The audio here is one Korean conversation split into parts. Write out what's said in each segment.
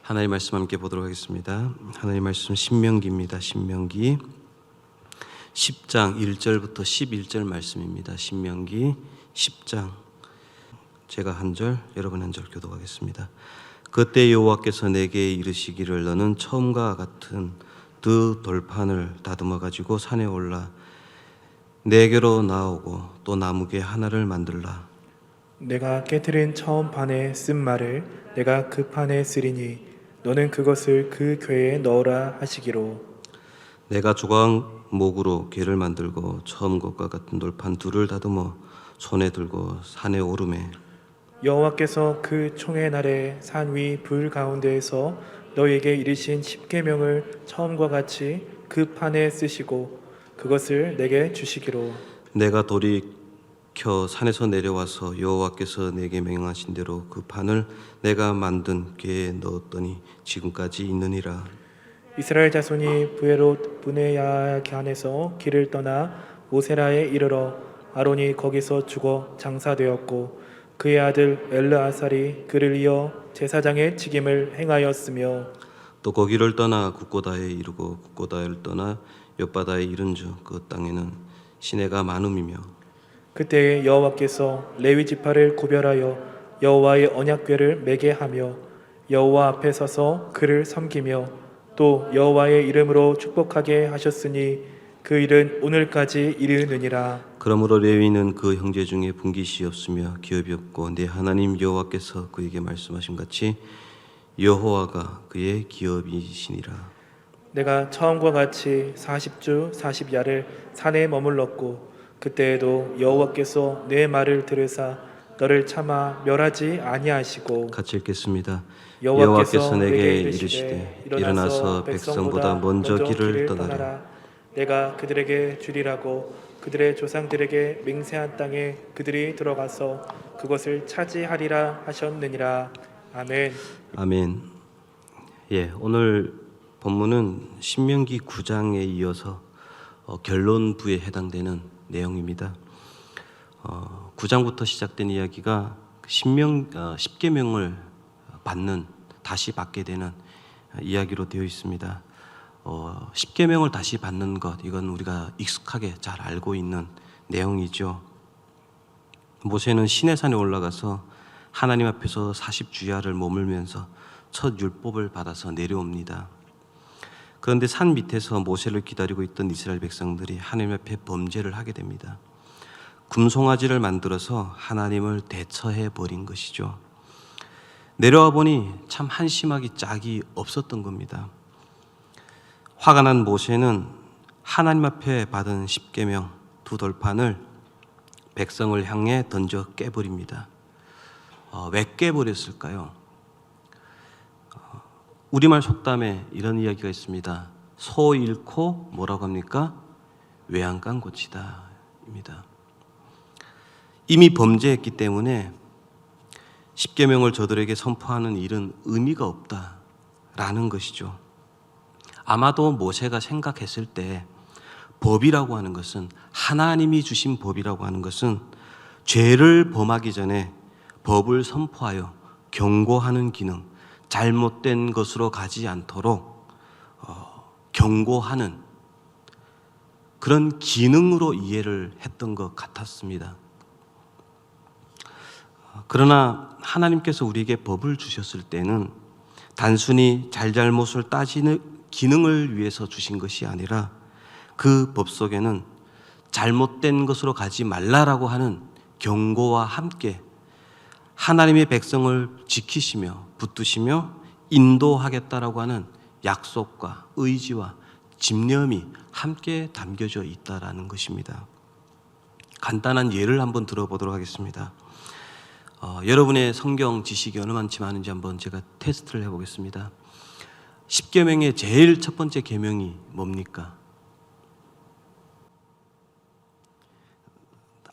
하나님 말씀 함께 보도록 하겠습니다. 하나님 말씀 신명기입니다. 신명기 10장 1절부터 11절 말씀입니다. 신명기 10장 제가 한 절, 여러분 한 절 교독하겠습니다. 그때 여호와께서 내게 이르시기를 너는 처음과 같은 두 돌판을 다듬어 가지고 산에 올라 내게로 나오고 또 나무개 하나를 만들라. 내가 깨트린 처음 판에 쓴 말을 내가 그 판에 쓰리니 너는 그것을 그 궤에 넣으라 하시기로. 내가 조각목으로 궤를 만들고 처음 것과 같은 돌판 둘을 다듬어 손에 들고 산에 오르매 여호와께서 그 총의 날에 산 위 불 가운데에서 너에게 이르신 십계명을 처음과 같이 그 판에 쓰시고 그것을 내게 주시기로. 내가 돌이켜 산에서 내려와서 여호와께서 내게 명하신 대로 그 판을 내가 만든 궤에 넣었더니 지금까지 있느니라. 이스라엘 자손이 브에롯 브네야간에서 길을 떠나 모세라에 이르러 아론이 거기서 죽어 장사되었고 그의 아들 엘르아살이 그를 이어 제사장의 직임을 행하였으며 또 거기를 떠나 국고다에 이르고 국고다를 떠나 엿바다에 이른즉 그 땅에는 시내가 많음이며 그때에 여호와께서 레위 지파를 구별하여 여호와의 언약궤를 매게 하며 여호와 앞에 서서 그를 섬기며 또 여호와의 이름으로 축복하게 하셨으니 그 일은 오늘까지 이르느니라. 그러므로 레위는 그 형제 중에 분깃이 없으며 기업이 없고 내 하나님 여호와께서 그에게 말씀하신 같이 여호와가 그의 기업이시니라. 내가 처음과 같이 40주 40야를 산에 머물렀고 그때에도 여호와께서 내 말을 들으사 너를 차마 멸하지 아니하시고. 같이 읽겠습니다. 여호와께서 내게 이르시되 일어나서 백성보다 먼저 길을 떠나라. 내가 그들에게 주리라고 그들의 조상들에게 맹세한 땅에 그들이 들어가서 그것을 차지하리라 하셨느니라. 아멘. 아멘. 오늘 본문은 신명기 9장에 이어서 결론부에 해당되는 내용입니다. 9장부터 시작된 이야기가 십계명을 다시 받게 되는 이야기로 되어 있습니다. 십계명을 다시 받는 것, 이건 우리가 익숙하게 잘 알고 있는 내용이죠. 모세는 시내산에 올라가서 하나님 앞에서 40주야를 머물면서 첫 율법을 받아서 내려옵니다. 그런데 산 밑에서 모세를 기다리고 있던 이스라엘 백성들이 하나님 앞에 범죄를 하게 됩니다. 금송아지를 만들어서 하나님을 대처해 버린 것이죠. 내려와 보니 참 한심하기 짝이 없었던 겁니다. 화가 난 모세는 하나님 앞에 받은 십계명 두 돌판을 백성을 향해 던져 깨버립니다. 왜 깨버렸을까요? 우리말 속담에 이런 이야기가 있습니다. 소 잃고 뭐라고 합니까? 외양간 고치다 입니다. 이미 범죄했기 때문에 십계명을 저들에게 선포하는 일은 의미가 없다라는 것이죠. 아마도 모세가 생각했을 때 법이라고 하는 것은, 하나님이 주신 법이라고 하는 것은 죄를 범하기 전에 법을 선포하여 경고하는 기능, 잘못된 것으로 가지 않도록 경고하는 그런 기능으로 이해를 했던 것 같았습니다. 그러나 하나님께서 우리에게 법을 주셨을 때는 단순히 잘잘못을 따지는 기능을 위해서 주신 것이 아니라 그 법 속에는 잘못된 것으로 가지 말라라고 하는 경고와 함께 하나님의 백성을 지키시며 붙드시며 인도하겠다라고 하는 약속과 의지와 집념이 함께 담겨져 있다라는 것입니다. 간단한 예를 한번 들어보도록 하겠습니다. 여러분의 성경 지식이 얼마만치 많은지 한번 제가 테스트를 해보겠습니다. 십계명의 제일 첫 번째 계명이 뭡니까?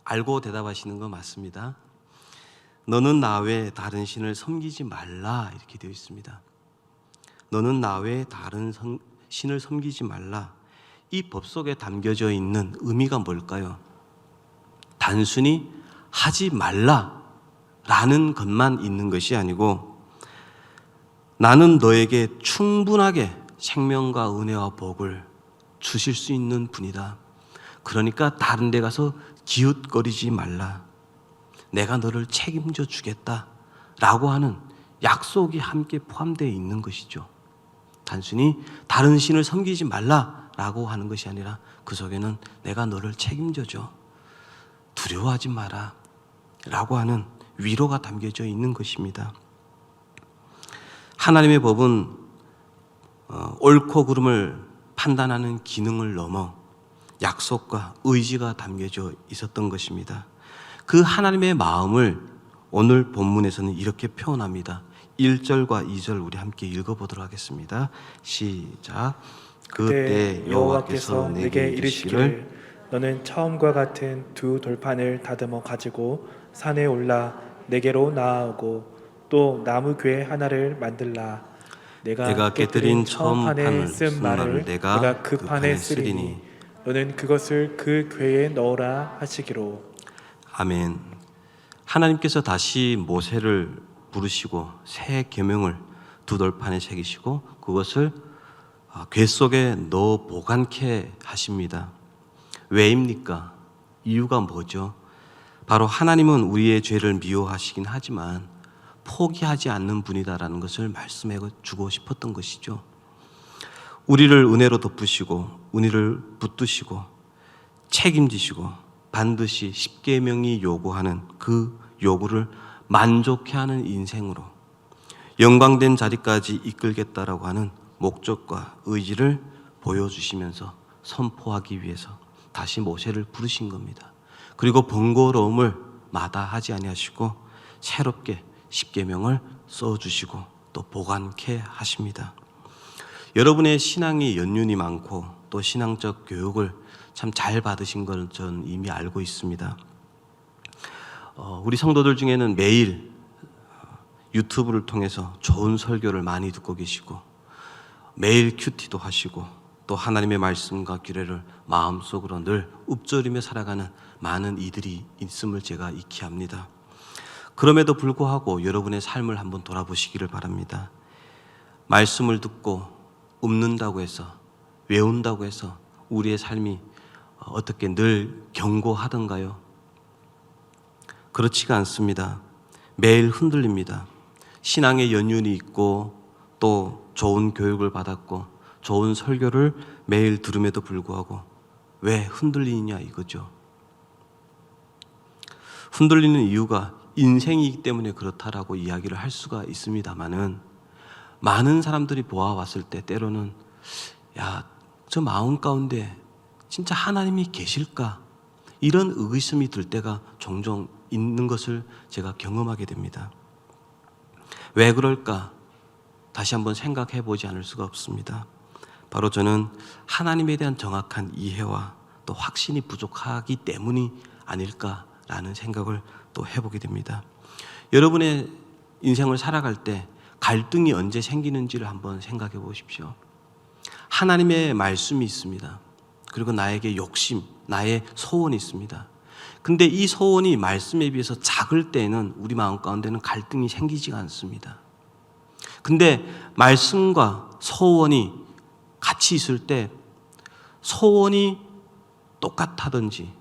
알고 대답하시는 거 맞습니다. 너는 나 외에 다른 신을 섬기지 말라 이렇게 되어 있습니다. 너는 나 외에 다른 신을 섬기지 말라. 이 법 속에 담겨져 있는 의미가 뭘까요? 단순히 하지 말라라는 것만 있는 것이 아니고 나는 너에게 충분하게 생명과 은혜와 복을 주실 수 있는 분이다. 그러니까 다른 데 가서 기웃거리지 말라. 내가 너를 책임져 주겠다 라고 하는 약속이 함께 포함되어 있는 것이죠. 단순히 다른 신을 섬기지 말라라고 하는 것이 아니라 그 속에는 내가 너를 책임져 줘. 두려워하지 마라 라고 하는 위로가 담겨져 있는 것입니다. 하나님의 법은 옳고 그름을 판단하는 기능을 넘어 약속과 의지가 담겨져 있었던 것입니다. 그 하나님의 마음을 오늘 본문에서는 이렇게 표현합니다. 1절과 2절 우리 함께 읽어보도록 하겠습니다. 시작. 그때 여호와께서 내게 이르시기를 너는 처음과 같은 두 돌판을 다듬어 가지고 산에 올라 내게로 나아오고 또 나무 궤 하나를 만들라. 내가 깨뜨린 처음 판을 쓴 말을 내가 그 판에 쓰리니 너는 그것을 그 궤에 넣으라 하시기로. 아멘. 하나님께서 다시 모세를 부르시고 새 계명을 두 돌판에 새기시고 그것을 궤 속에 넣어 보관케 하십니다. 왜입니까? 이유가 뭐죠? 바로 하나님은 우리의 죄를 미워하시긴 하지만 포기하지 않는 분이다라는 것을 말씀해 주고 싶었던 것이죠. 우리를 은혜로 덮으시고 우리를 붙드시고 책임지시고 반드시 십계명이 요구하는 그 요구를 만족해 하는 인생으로 영광된 자리까지 이끌겠다라고 하는 목적과 의지를 보여주시면서 선포하기 위해서 다시 모세를 부르신 겁니다. 그리고 번거로움을 마다하지 아니하시고 새롭게 십계명을 써주시고 또 보관케 하십니다. 여러분의 신앙이 연륜이 많고 또 신앙적 교육을 참 잘 받으신 걸 전 이미 알고 있습니다. 우리 성도들 중에는 매일 유튜브를 통해서 좋은 설교를 많이 듣고 계시고 매일 큐티도 하시고 또 하나님의 말씀과 규례를 마음속으로 늘 읊조리며 살아가는 많은 이들이 있음을 제가 익히 압니다. 그럼에도 불구하고 여러분의 삶을 한번 돌아보시기를 바랍니다. 말씀을 듣고 읊는다고 해서 외운다고 해서 우리의 삶이 어떻게 늘 견고하던가요? 그렇지가 않습니다. 매일 흔들립니다. 신앙의 연륜이 있고 또 좋은 교육을 받았고 좋은 설교를 매일 들음에도 불구하고 왜 흔들리느냐 이거죠. 흔들리는 이유가 인생이기 때문에 그렇다라고 이야기를 할 수가 있습니다만은 많은 사람들이 보아왔을 때 때로는 야, 저 마음 가운데 진짜 하나님이 계실까? 이런 의심이 들 때가 종종 있는 것을 제가 경험하게 됩니다. 왜 그럴까? 다시 한번 생각해 보지 않을 수가 없습니다. 바로 저는 하나님에 대한 정확한 이해와 또 확신이 부족하기 때문이 아닐까라는 생각을 또 해보게 됩니다. 여러분의 인생을 살아갈 때 갈등이 언제 생기는지를 한번 생각해 보십시오. 하나님의 말씀이 있습니다. 그리고 나에게 욕심, 나의 소원이 있습니다. 근데 이 소원이 말씀에 비해서 작을 때는 우리 마음 가운데는 갈등이 생기지가 않습니다. 근데 말씀과 소원이 같이 있을 때 소원이 똑같다든지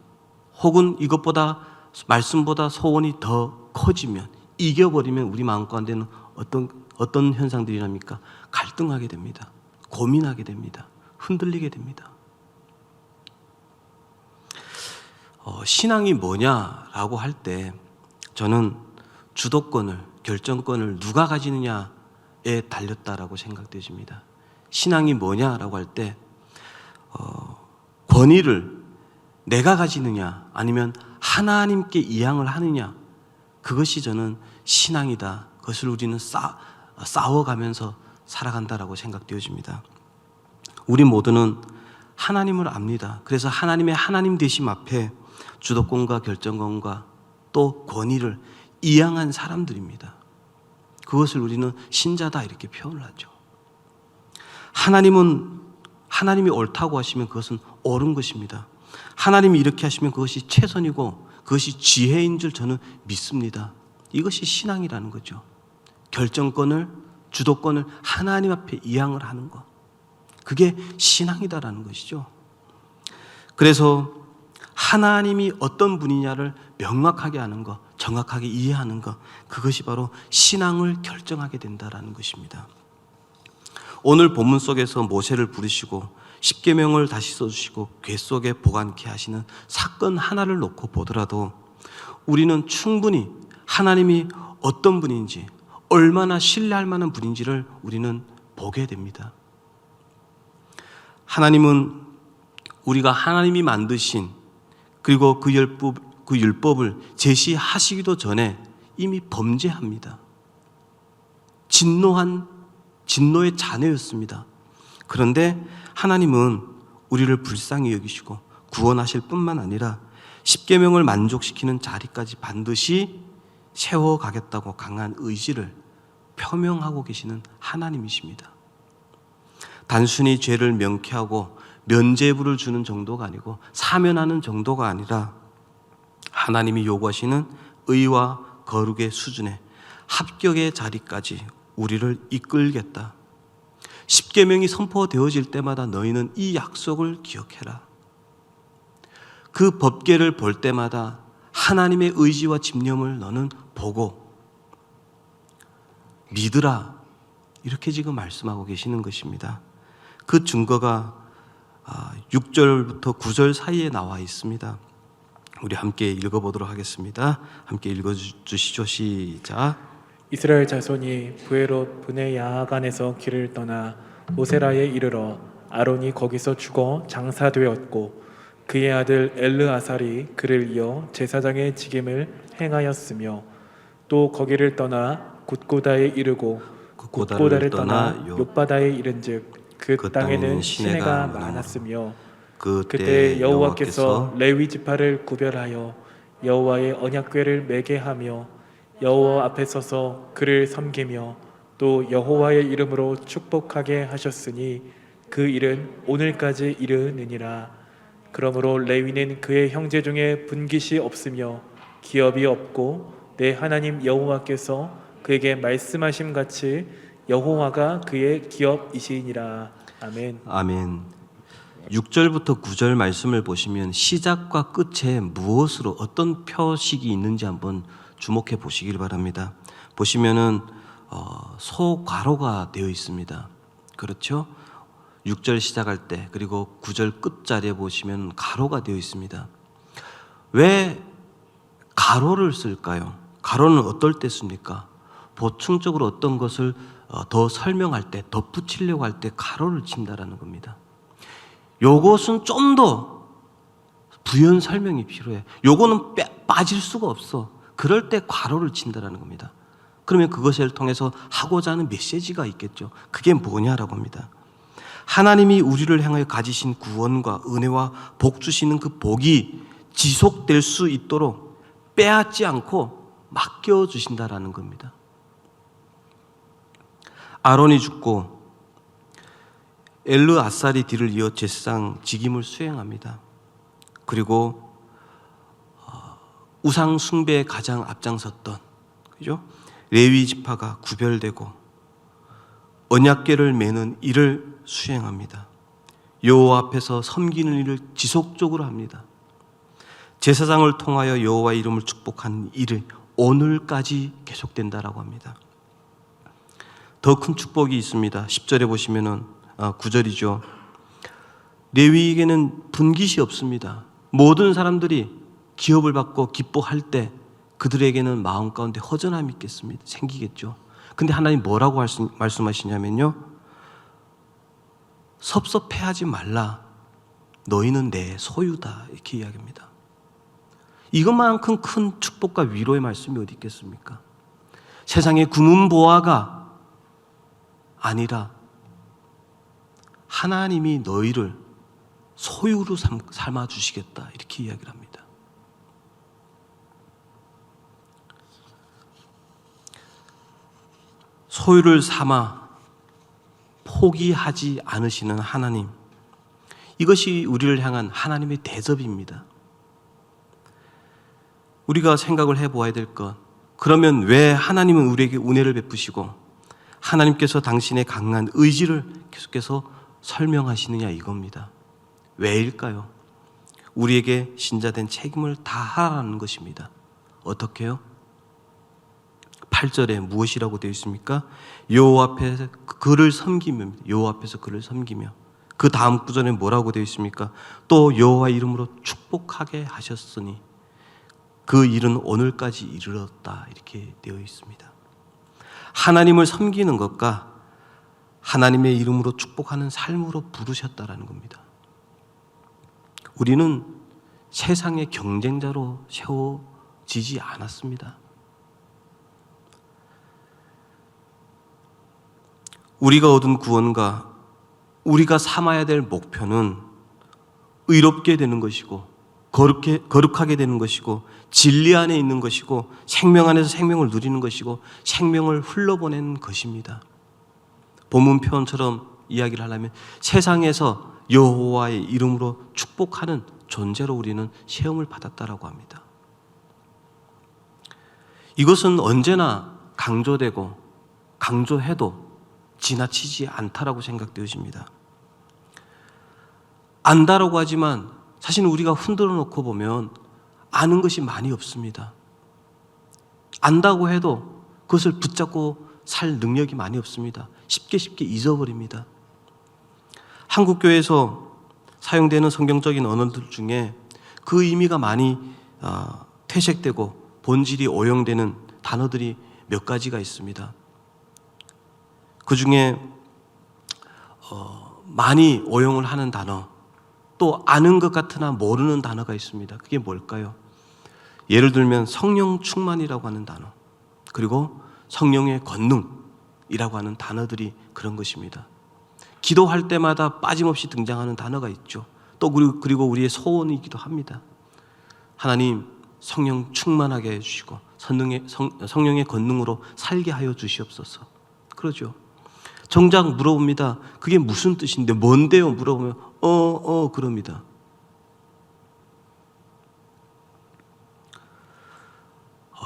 혹은 이것보다 말씀보다 소원이 더 커지면 이겨버리면 우리 마음 가운데는 어떤 현상들이 납니까? 갈등하게 됩니다. 고민하게 됩니다. 흔들리게 됩니다. 신앙이 뭐냐라고 할 때 저는 주도권을, 결정권을 누가 가지느냐에 달렸다라고 생각되십니다. 신앙이 뭐냐라고 할 때 권위를 내가 가지느냐 아니면 하나님께 이양을 하느냐, 그것이 저는 신앙이다. 그것을 우리는 싸워가면서 살아간다라고 생각되어집니다. 우리 모두는 하나님을 압니다. 그래서 하나님의 하나님 되심 앞에 주도권과 결정권과 또 권위를 이양한 사람들입니다. 그것을 우리는 신자다 이렇게 표현을 하죠. 하나님이 옳다고 하시면 그것은 옳은 것입니다. 하나님이 이렇게 하시면 그것이 최선이고 그것이 지혜인 줄 저는 믿습니다. 이것이 신앙이라는 거죠. 결정권을 주도권을 하나님 앞에 이양을 하는 것. 그게 신앙이다라는 것이죠. 그래서 하나님이 어떤 분이냐를 명확하게 하는 것, 정확하게 이해하는 것, 그것이 바로 신앙을 결정하게 된다라는 것입니다. 오늘 본문 속에서 모세를 부르시고 십계명을 다시 써주시고 궤 속에 보관케 하시는 사건 하나를 놓고 보더라도 우리는 충분히 하나님이 어떤 분인지, 얼마나 신뢰할 만한 분인지를 우리는 보게 됩니다. 하나님은 우리가 하나님이 만드신 그리고 그 율법을 제시하시기도 전에 이미 범죄합니다. 진노의 자녀였습니다. 그런데 하나님은 우리를 불쌍히 여기시고 구원하실 뿐만 아니라 십계명을 만족시키는 자리까지 반드시 세워가겠다고 강한 의지를 표명하고 계시는 하나님이십니다. 단순히 죄를 명쾌하고 면죄부를 주는 정도가 아니고 사면하는 정도가 아니라 하나님이 요구하시는 의와 거룩의 수준에 합격의 자리까지 우리를 이끌겠다. 십계명이 선포되어질 때마다 너희는 이 약속을 기억해라. 그 법궤를 볼 때마다 하나님의 의지와 집념을 너는 보고 믿으라. 이렇게 지금 말씀하고 계시는 것입니다. 그 증거가 6절부터 9절 사이에 나와 있습니다. 우리 함께 읽어보도록 하겠습니다. 함께 읽어주시죠. 시작. 이스라엘 자손이 브에롯 분의 야간에서 길을 떠나 모세라에 이르러 아론이 거기서 죽어 장사되었고 그의 아들 엘르아살이 그를 이어 제사장의 직임을 행하였으며 또 거기를 떠나 굿고다에 이르고 굿고다를 떠나 욥바다에 이른즉 그 땅에는 시내가 많았으며 그때 여호와께서 레위 지파를 구별하여 여호와의 언약궤를 매게 하며 여호와 앞에 서서 그를 섬기며 또 여호와의 이름으로 축복하게 하셨으니 그 일은 오늘까지 이르느니라. 그러므로 레위는 그의 형제 중에 분깃이 없으며 기업이 없고 내 하나님 여호와께서 그에게 말씀하심 같이 여호와가 그의 기업이시니라. 아멘. 아멘. 6절부터 9절 말씀을 보시면 시작과 끝에 무엇으로 어떤 표식이 있는지 한번 주목해 보시길 바랍니다. 보시면은 소괄호가 되어 있습니다. 그렇죠? 6절 시작할 때 그리고 9절 끝자리에 보시면 가로가 되어 있습니다. 왜 가로를 쓸까요? 가로는 어떨 때 씁니까? 보충적으로 어떤 것을 더 설명할 때, 덧붙이려고 할 때 가로를 친다라는 겁니다. 요것은 좀 더 부연 설명이 필요해. 요거는 빠질 수가 없어. 그럴 때 괄호를 친다라는 겁니다. 그러면 그것을 통해서 하고자 하는 메시지가 있겠죠. 그게 뭐냐라고 합니다. 하나님이 우리를 향하여 가지신 구원과 은혜와 복 주시는 그 복이 지속될 수 있도록 빼앗지 않고 맡겨주신다라는 겁니다. 아론이 죽고 엘르아살이 뒤를 이어 제사장 직임을 수행합니다. 그리고 우상 숭배에 가장 앞장섰던 그죠? 레위 지파가 구별되고 언약궤를 매는 일을 수행합니다. 여호와 앞에서 섬기는 일을 지속적으로 합니다. 제사장을 통하여 여호와의 이름을 축복하는 일을 오늘까지 계속된다라고 합니다. 더 큰 축복이 있습니다. 10절에 보시면은 9절이죠. 레위에게는 분깃이 없습니다. 모든 사람들이 기업을 받고 기뻐할 때 그들에게는 마음 가운데 허전함이 있겠습니다. 생기겠죠. 근데 하나님 뭐라고 말씀하시냐면요. 섭섭해하지 말라. 너희는 내 소유다. 이렇게 이야기합니다. 이것만큼 큰 축복과 위로의 말씀이 어디 있겠습니까? 세상의 금은보화가 아니라 하나님이 너희를 소유로 삼아 주시겠다. 이렇게 이야기를 합니다. 소유를 삼아 포기하지 않으시는 하나님. 이것이 우리를 향한 하나님의 대접입니다. 우리가 생각을 해보아야 될 것. 그러면 왜 하나님은 우리에게 은혜를 베푸시고 하나님께서 당신의 강한 의지를 계속해서 설명하시느냐 이겁니다. 왜일까요? 우리에게 신자된 책임을 다하라는 것입니다. 어떻게요? 8절에 무엇이라고 되어 있습니까? 여호와 앞에서 그를 섬기며, 여호와 앞에서 그를 섬기며. 그 다음 구절에 뭐라고 되어 있습니까? 또 여호와 이름으로 축복하게 하셨으니 그 일은 오늘까지 이르렀다, 이렇게 되어 있습니다. 하나님을 섬기는 것과 하나님의 이름으로 축복하는 삶으로 부르셨다라는 겁니다. 우리는 세상의 경쟁자로 세워지지 않았습니다. 우리가 얻은 구원과 우리가 삼아야 될 목표는 의롭게 되는 것이고 거룩하게 되는 것이고 진리 안에 있는 것이고 생명 안에서 생명을 누리는 것이고 생명을 흘러보내는 것입니다. 본문 표현처럼 이야기를 하려면 세상에서 여호와의 이름으로 축복하는 존재로 우리는 시험을 받았다라고 합니다. 이것은 언제나 강조되고 강조해도 지나치지 않다라고 생각되어집니다. 안다라고 하지만 사실 우리가 흔들어 놓고 보면 아는 것이 많이 없습니다. 안다고 해도 그것을 붙잡고 살 능력이 많이 없습니다. 쉽게 잊어버립니다. 한국교회에서 사용되는 성경적인 언어들 중에 그 의미가 많이 퇴색되고 본질이 오용되는 단어들이 몇 가지가 있습니다. 그 중에 많이 오용을 하는 단어, 또 아는 것 같으나 모르는 단어가 있습니다. 그게 뭘까요? 예를 들면 성령 충만이라고 하는 단어, 그리고 성령의 권능이라고 하는 단어들이 그런 것입니다. 기도할 때마다 빠짐없이 등장하는 단어가 있죠. 또 그리고 우리의 소원이기도 합니다. 하나님, 성령 충만하게 해주시고 성령의 권능으로 살게 하여 주시옵소서. 그러죠. 정작 물어봅니다. 그게 무슨 뜻인데 뭔데요? 물어보면 그럽니다.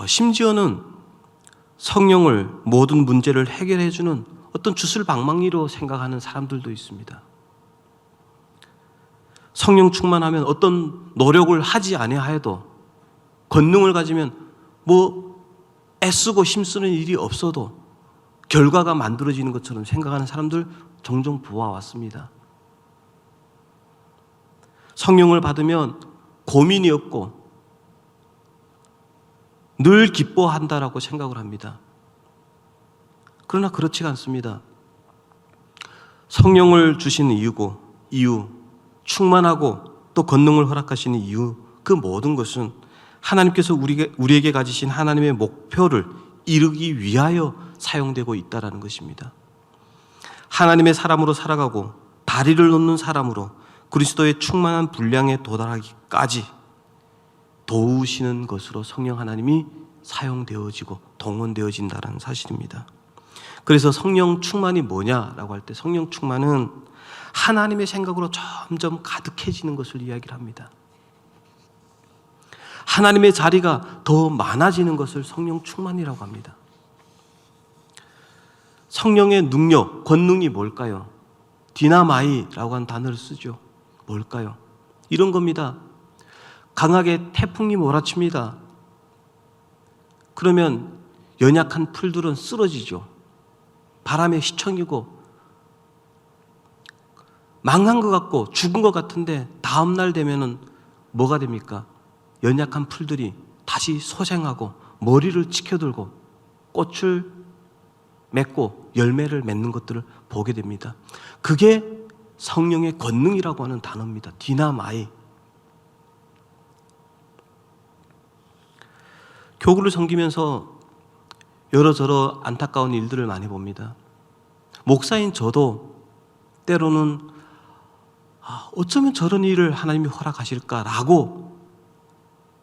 심지어는 성령을 모든 문제를 해결해 주는 어떤 주술방망이로 생각하는 사람들도 있습니다. 성령 충만하면 어떤 노력을 하지 아니하여도, 권능을 가지면 애쓰고 힘쓰는 일이 없어도 결과가 만들어지는 것처럼 생각하는 사람들 종종 보아왔습니다. 성령을 받으면 고민이 없고 늘 기뻐한다라고 생각을 합니다. 그러나 그렇지가 않습니다. 성령을 주시는 이유, 충만하고 또 권능을 허락하시는 이유, 그 모든 것은 하나님께서 우리에게 가지신 하나님의 목표를 이루기 위하여 사용되고 있다는 것입니다. 하나님의 사람으로 살아가고 다리를 놓는 사람으로 그리스도의 충만한 분량에 도달하기까지 도우시는 것으로 성령 하나님이 사용되어지고 동원되어진다는 사실입니다. 그래서 성령 충만이 뭐냐라고 할 때 성령 충만은 하나님의 생각으로 점점 가득해지는 것을 이야기를 합니다. 하나님의 자리가 더 많아지는 것을 성령 충만이라고 합니다. 성령의 능력, 권능이 뭘까요? 디나마이라고 하는 단어를 쓰죠. 뭘까요? 이런 겁니다. 강하게 태풍이 몰아칩니다. 그러면 연약한 풀들은 쓰러지죠. 바람에 휘청이고 망한 것 같고 죽은 것 같은데 다음 날 되면은 뭐가 됩니까? 연약한 풀들이 다시 소생하고 머리를 치켜들고 꽃을 맺고 열매를 맺는 것들을 보게 됩니다. 그게 성령의 권능이라고 하는 단어입니다. 디나마이. 교구를 섬기면서 여러저러 안타까운 일들을 많이 봅니다. 목사인 저도 때로는 어쩌면 저런 일을 하나님이 허락하실까라고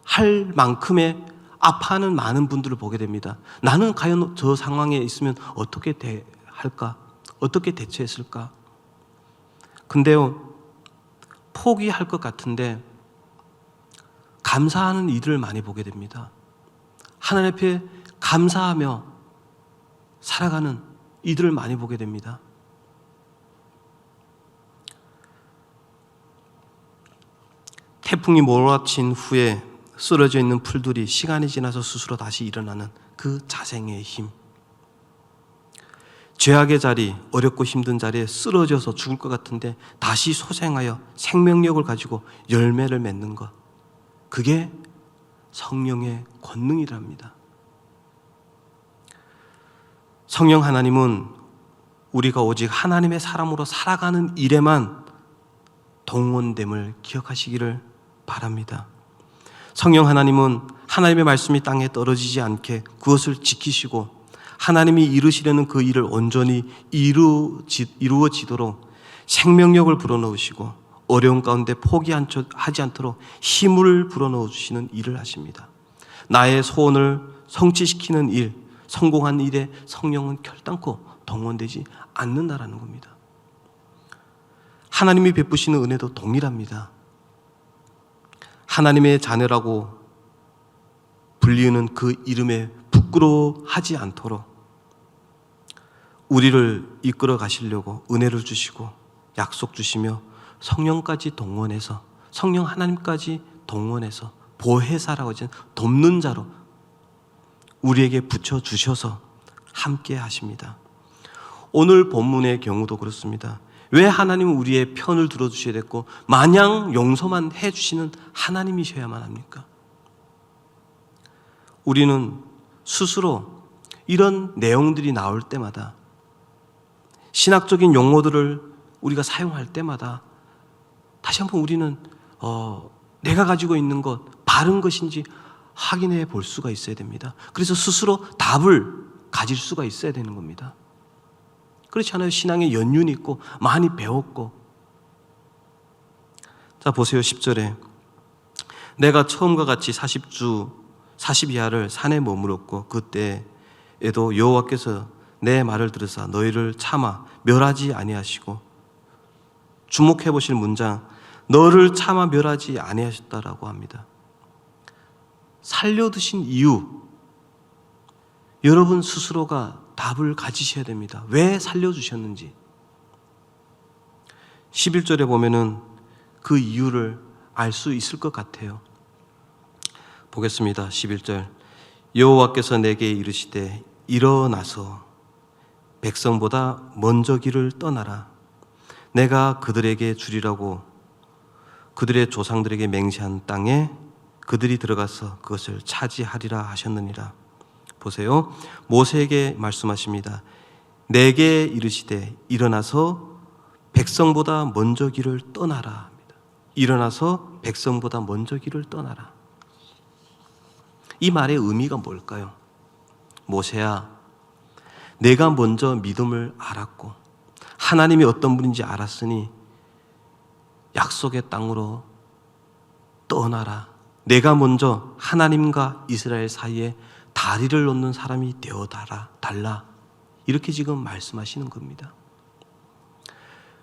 할 만큼의 아파하는 많은 분들을 보게 됩니다. 나는 과연 저 상황에 있으면 어떻게 할까? 어떻게 대처했을까? 근데요, 포기할 것 같은데 감사하는 일을 많이 보게 됩니다. 하나님 앞에 감사하며 살아가는 이들을 많이 보게 됩니다. 태풍이 몰아친 후에 쓰러져 있는 풀들이 시간이 지나서 스스로 다시 일어나는 그 자생의 힘. 죄악의 자리, 어렵고 힘든 자리에 쓰러져서 죽을 것 같은데 다시 소생하여 생명력을 가지고 열매를 맺는 것. 그게 성령의 권능이랍니다. 성령 하나님은 우리가 오직 하나님의 사람으로 살아가는 일에만 동원됨을 기억하시기를 바랍니다. 성령 하나님은 하나님의 말씀이 땅에 떨어지지 않게 그것을 지키시고 하나님이 이루시려는 그 일을 온전히 이루어지도록 생명력을 불어넣으시고 어려운 가운데 포기하지 않도록 힘을 불어넣어 주시는 일을 하십니다. 나의 소원을 성취시키는 일, 성공한 일에 성령은 결단코 동원되지 않는다라는 겁니다. 하나님이 베푸시는 은혜도 동일합니다. 하나님의 자녀라고 불리는 그 이름에 부끄러워하지 않도록 우리를 이끌어 가시려고 은혜를 주시고 약속 주시며 성령까지 동원해서 성령 하나님까지 동원해서 보혜사라고 하죠. 돕는 자로 우리에게 붙여주셔서 함께 하십니다. 오늘 본문의 경우도 그렇습니다. 왜 하나님은 우리의 편을 들어주셔야 됐고 마냥 용서만 해주시는 하나님이셔야만 합니까? 우리는 스스로 이런 내용들이 나올 때마다 신학적인 용어들을 우리가 사용할 때마다 다시 한번 우리는 내가 가지고 있는 것 바른 것인지 확인해 볼 수가 있어야 됩니다. 그래서 스스로 답을 가질 수가 있어야 되는 겁니다. 그렇지 않아요? 신앙에 연륜이 있고 많이 배웠고. 자 보세요. 10절에 내가 처음과 같이 40주 40이하를 산에 머물었고 그때에도 여호와께서 내 말을 들으사 너희를 참아 멸하지 아니하시고, 주목해 보실 문장, 너를 참아 멸하지 아니하셨다라고 합니다. 살려두신 이유, 여러분 스스로가 답을 가지셔야 됩니다. 왜 살려주셨는지. 11절에 보면은 그 이유를 알 수 있을 것 같아요. 보겠습니다. 11절. 여호와께서 내게 이르시되 일어나서 백성보다 먼저 길을 떠나라. 내가 그들에게 주리라고 그들의 조상들에게 맹세한 땅에 그들이 들어가서 그것을 차지하리라 하셨느니라. 보세요. 모세에게 말씀하십니다. 내게 이르시되 일어나서 백성보다 먼저 길을 떠나라 합니다. 일어나서 백성보다 먼저 길을 떠나라. 이 말의 의미가 뭘까요? 모세야, 내가 먼저 믿음을 알았고 하나님이 어떤 분인지 알았으니 약속의 땅으로 떠나라. 내가 먼저 하나님과 이스라엘 사이에 다리를 놓는 사람이 되어 달라. 이렇게 지금 말씀하시는 겁니다.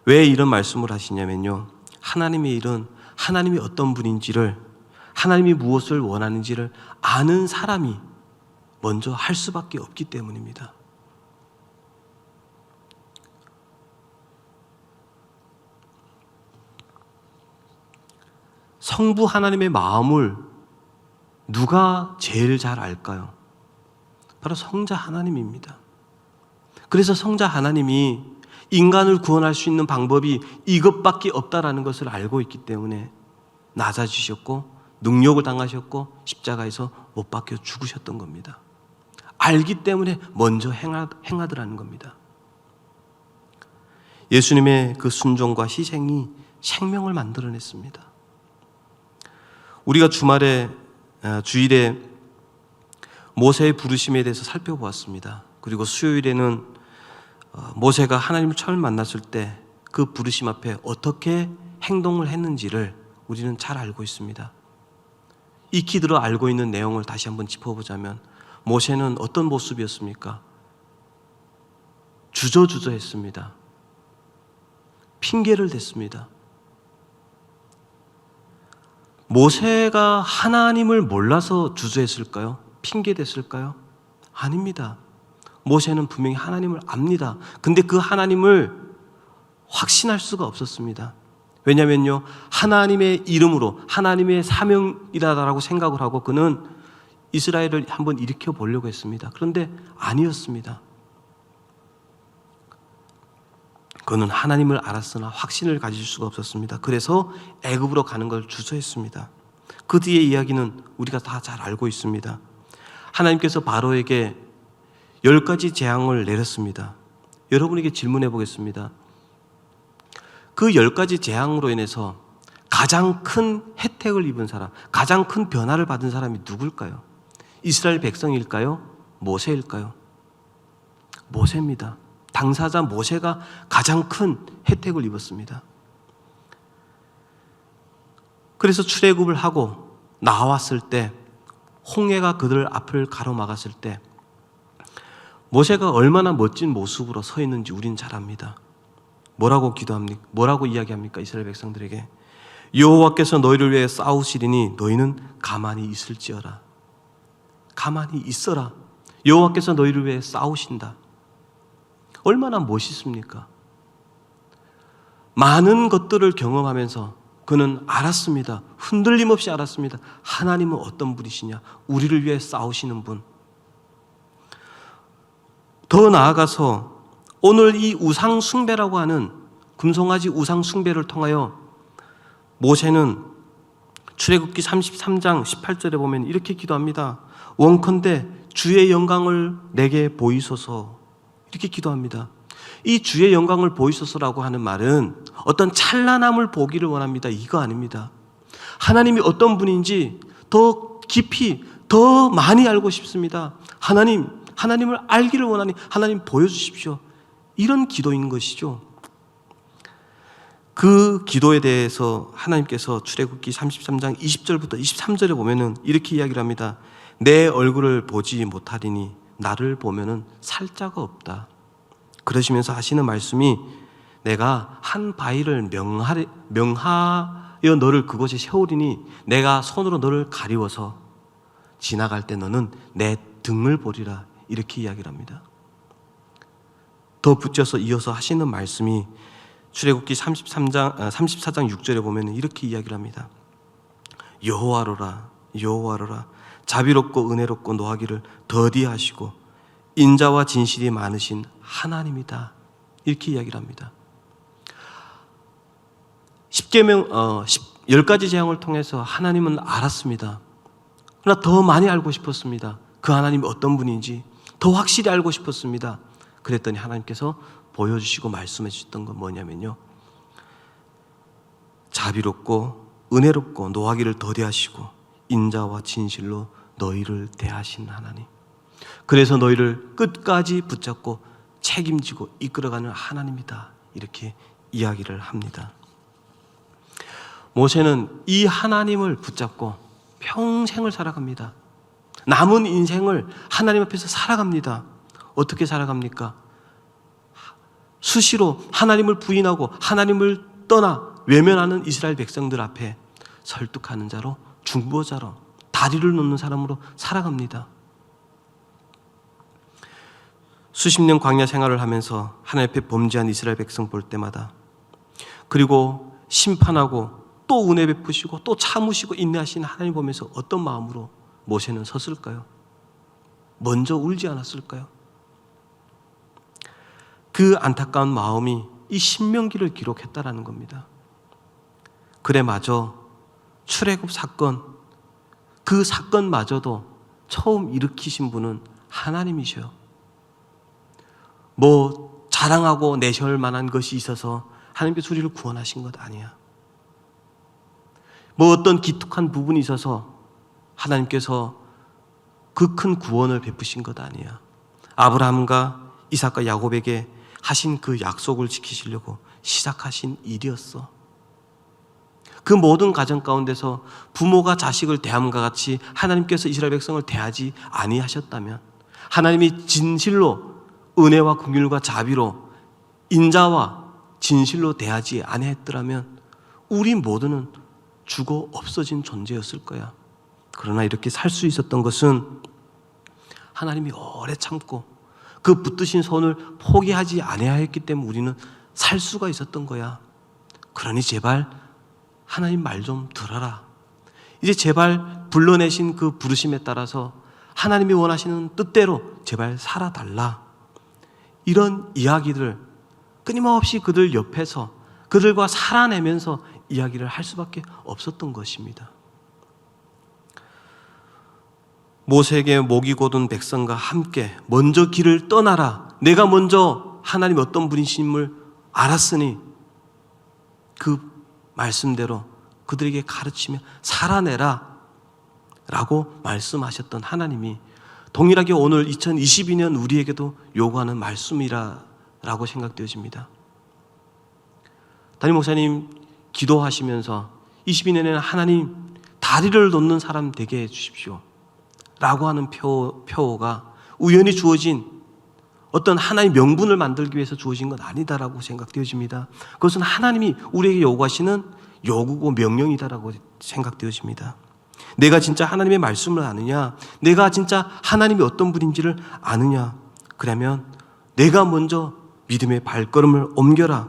왜 이런 말씀을 하시냐면요, 하나님의 일은 하나님이 어떤 분인지를, 하나님이 무엇을 원하는지를 아는 사람이 먼저 할 수밖에 없기 때문입니다. 성부 하나님의 마음을 누가 제일 잘 알까요? 바로 성자 하나님입니다. 그래서 성자 하나님이 인간을 구원할 수 있는 방법이 이것밖에 없다라는 것을 알고 있기 때문에 낮아지셨고 능욕을 당하셨고 십자가에서 못 박혀 죽으셨던 겁니다. 알기 때문에 먼저 행하더라는 겁니다. 예수님의 그 순종과 희생이 생명을 만들어냈습니다. 우리가 주일에 모세의 부르심에 대해서 살펴보았습니다. 그리고 수요일에는 모세가 하나님을 처음 만났을 때 그 부르심 앞에 어떻게 행동을 했는지를 우리는 잘 알고 있습니다. 익히 들어 알고 있는 내용을 다시 한번 짚어보자면, 모세는 어떤 모습이었습니까? 주저주저했습니다. 핑계를 댔습니다. 모세가 하나님을 몰라서 주저했을까요? 핑계댔을까요? 아닙니다. 모세는 분명히 하나님을 압니다. 근데 그 하나님을 확신할 수가 없었습니다. 왜냐면요, 하나님의 이름으로 하나님의 사명이다라고 생각을 하고 그는 이스라엘을 한번 일으켜 보려고 했습니다. 그런데 아니었습니다. 그는 하나님을 알았으나 확신을 가질 수가 없었습니다. 그래서 애굽으로 가는 걸 주저했습니다. 그 뒤의 이야기는 우리가 다 잘 알고 있습니다. 하나님께서 바로에게 10가지 재앙을 내렸습니다. 여러분에게 질문해 보겠습니다. 그 10가지 재앙으로 인해서 가장 큰 혜택을 입은 사람, 가장 큰 변화를 받은 사람이 누굴까요? 이스라엘 백성일까요? 모세일까요? 모세입니다. 당사자 모세가 가장 큰 혜택을 입었습니다. 그래서 출애굽을 하고 나왔을 때, 홍해가 그들 앞을 가로막았을 때 모세가 얼마나 멋진 모습으로 서 있는지 우린 잘 압니다. 뭐라고 기도합니까? 뭐라고 이야기합니까? 이스라엘 백성들에게 여호와께서 너희를 위해 싸우시리니 너희는 가만히 있을지어라. 가만히 있어라. 여호와께서 너희를 위해 싸우신다. 얼마나 멋있습니까? 많은 것들을 경험하면서 그는 알았습니다. 흔들림 없이 알았습니다. 하나님은 어떤 분이시냐? 우리를 위해 싸우시는 분. 더 나아가서 오늘 이 우상 숭배라고 하는 금송아지 우상 숭배를 통하여 모세는 출애굽기 33장 18절에 보면 이렇게 기도합니다. 원컨대 주의 영광을 내게 보이소서. 이렇게 기도합니다. 이 주의 영광을 보이소서라고 하는 말은 어떤 찬란함을 보기를 원합니다. 이거 아닙니다. 하나님이 어떤 분인지 더 깊이, 더 많이 알고 싶습니다. 하나님을 알기를 원하니 하나님 보여주십시오. 이런 기도인 것이죠. 그 기도에 대해서 하나님께서 출애굽기 33장 20절부터 23절에 보면은 이렇게 이야기를 합니다. 내 얼굴을 보지 못하리니 나를 보면은 살 자가 없다. 그러시면서 하시는 말씀이 내가 한 바위를 명하여 너를 그곳에 세우리니 내가 손으로 너를 가리워서 지나갈 때 너는 내 등을 보리라. 이렇게 이야기를 합니다. 더 붙여서 이어서 하시는 말씀이 출애굽기 34장 6절에 보면 이렇게 이야기를 합니다. 여호와로라 여호와로라 자비롭고 은혜롭고 노하기를 더디하시고 인자와 진실이 많으신 하나님이다. 이렇게 이야기를 합니다. 10가지 재앙을 통해서 하나님은 알았습니다. 그러나 더 많이 알고 싶었습니다. 그 하나님이 어떤 분인지 더 확실히 알고 싶었습니다. 그랬더니 하나님께서 보여주시고 말씀해 주셨던 건 뭐냐면요, 자비롭고 은혜롭고 노하기를 더디하시고 인자와 진실로 너희를 대하신 하나님, 그래서 너희를 끝까지 붙잡고 책임지고 이끌어가는 하나님이다. 이렇게 이야기를 합니다. 모세는 이 하나님을 붙잡고 평생을 살아갑니다. 남은 인생을 하나님 앞에서 살아갑니다. 어떻게 살아갑니까? 수시로 하나님을 부인하고 하나님을 떠나 외면하는 이스라엘 백성들 앞에 설득하는 자로, 중보자로, 다리를 놓는 사람으로 살아갑니다. 수십 년 광야 생활을 하면서 하나님 앞에 범죄한 이스라엘 백성 볼 때마다, 그리고 심판하고 또 은혜 베푸시고 또 참으시고 인내하시는 하나님 보면서 어떤 마음으로 모세는 섰을까요? 먼저 울지 않았을까요? 그 안타까운 마음이 이 신명기를 기록했다라는 겁니다. 그래 마저 출애굽 사건, 그 사건마저도 처음 일으키신 분은 하나님이셔요. 뭐 자랑하고 내세울 만한 것이 있어서 하나님께서 우리를 구원하신 것 아니야. 뭐 어떤 기특한 부분이 있어서 하나님께서 그 큰 구원을 베푸신 것 아니야. 아브라함과 이삭과 야곱에게 하신 그 약속을 지키시려고 시작하신 일이었어. 그 모든 가정 가운데서 부모가 자식을 대함과 같이 하나님께서 이스라엘 백성을 대하지 아니하셨다면, 하나님이 진실로 은혜와 긍휼과 자비로 인자와 진실로 대하지 아니했더라면 우리 모두는 죽어 없어진 존재였을 거야. 그러나 이렇게 살 수 있었던 것은 하나님이 오래 참고 그 붙드신 손을 포기하지 아니하였기 때문에 우리는 살 수가 있었던 거야. 그러니 제발 하나님 말 좀 들어라. 이제 제발 불러내신 그 부르심에 따라서 하나님이 원하시는 뜻대로 제발 살아달라. 이런 이야기들을 끊임없이 그들 옆에서 그들과 살아내면서 이야기를 할 수밖에 없었던 것입니다. 모세에게 목이 곧은 백성과 함께 먼저 길을 떠나라. 내가 먼저 하나님이 어떤 분이심을 알았으니 그 말씀대로 그들에게 가르치며 살아내라 라고 말씀하셨던 하나님이 동일하게 오늘 2022년 우리에게도 요구하는 말씀이라고 생각되어집니다. 담임 목사님 기도하시면서 22년에는 하나님 다리를 놓는 사람 되게 해주십시오 라고 하는 표어가 우연히 주어진 어떤 하나의 명분을 만들기 위해서 주어진 건 아니다라고 생각되어집니다. 그것은 하나님이 우리에게 요구하시는 요구고 명령이다라고 생각되어집니다. 내가 진짜 하나님의 말씀을 아느냐, 내가 진짜 하나님이 어떤 분인지를 아느냐, 그러면 내가 먼저 믿음의 발걸음을 옮겨라.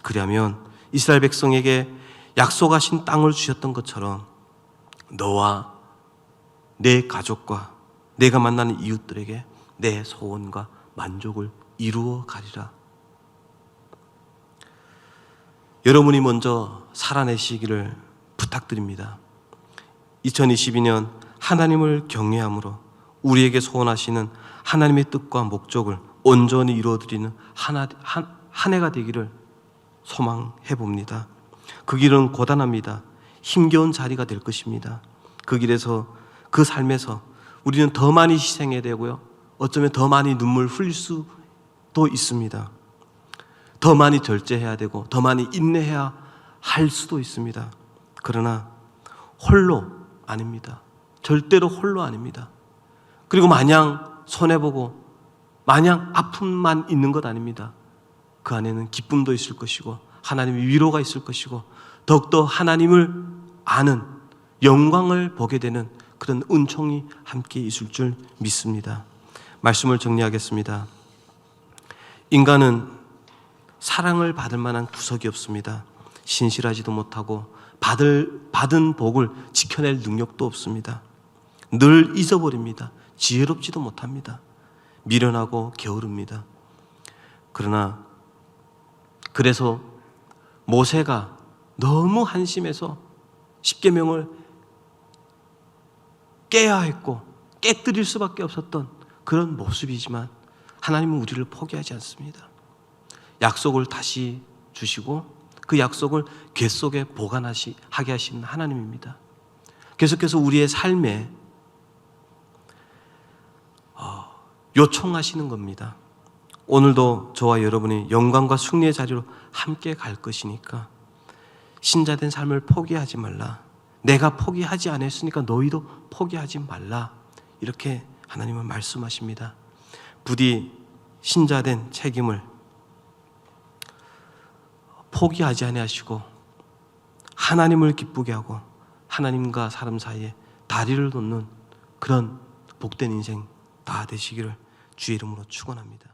그러면 이스라엘 백성에게 약속하신 땅을 주셨던 것처럼 너와 내 가족과 내가 만나는 이웃들에게 내 소원과 만족을 이루어 가리라. 여러분이 먼저 살아내시기를 부탁드립니다. 2022년 하나님을 경외함으로 우리에게 소원하시는 하나님의 뜻과 목적을 온전히 이루어드리는 한 해가 되기를 소망해 봅니다. 그 길은 고단합니다. 힘겨운 자리가 될 것입니다. 그 길에서 그 삶에서 우리는 더 많이 희생해야 되고요. 어쩌면 더 많이 눈물 흘릴 수도 있습니다. 더 많이 절제해야 되고 더 많이 인내해야 할 수도 있습니다. 그러나 홀로 아닙니다. 절대로 홀로 아닙니다. 그리고 마냥 손해보고 마냥 아픔만 있는 것 아닙니다. 그 안에는 기쁨도 있을 것이고 하나님의 위로가 있을 것이고 더욱더 하나님을 아는 영광을 보게 되는 그런 은총이 함께 있을 줄 믿습니다. 말씀을 정리하겠습니다. 인간은 사랑을 받을 만한 구석이 없습니다. 신실하지도 못하고 받은 복을 지켜낼 능력도 없습니다. 늘 잊어버립니다. 지혜롭지도 못합니다. 미련하고 게으릅니다. 그래서 모세가 너무 한심해서 십계명을 깨야 했고 깨뜨릴 수밖에 없었던 그런 모습이지만 하나님은 우리를 포기하지 않습니다. 약속을 다시 주시고 그 약속을 궤 속에 보관하게 하시는 하나님입니다. 계속해서 우리의 삶에 요청하시는 겁니다. 오늘도 저와 여러분이 영광과 승리의 자리로 함께 갈 것이니까 신자된 삶을 포기하지 말라. 내가 포기하지 않았으니까 너희도 포기하지 말라. 이렇게 하나님은 말씀하십니다. 부디 신자된 책임을 포기하지 아니하시고 하나님을 기쁘게 하고 하나님과 사람 사이에 다리를 놓는 그런 복된 인생 다 되시기를 주의 이름으로 축원합니다.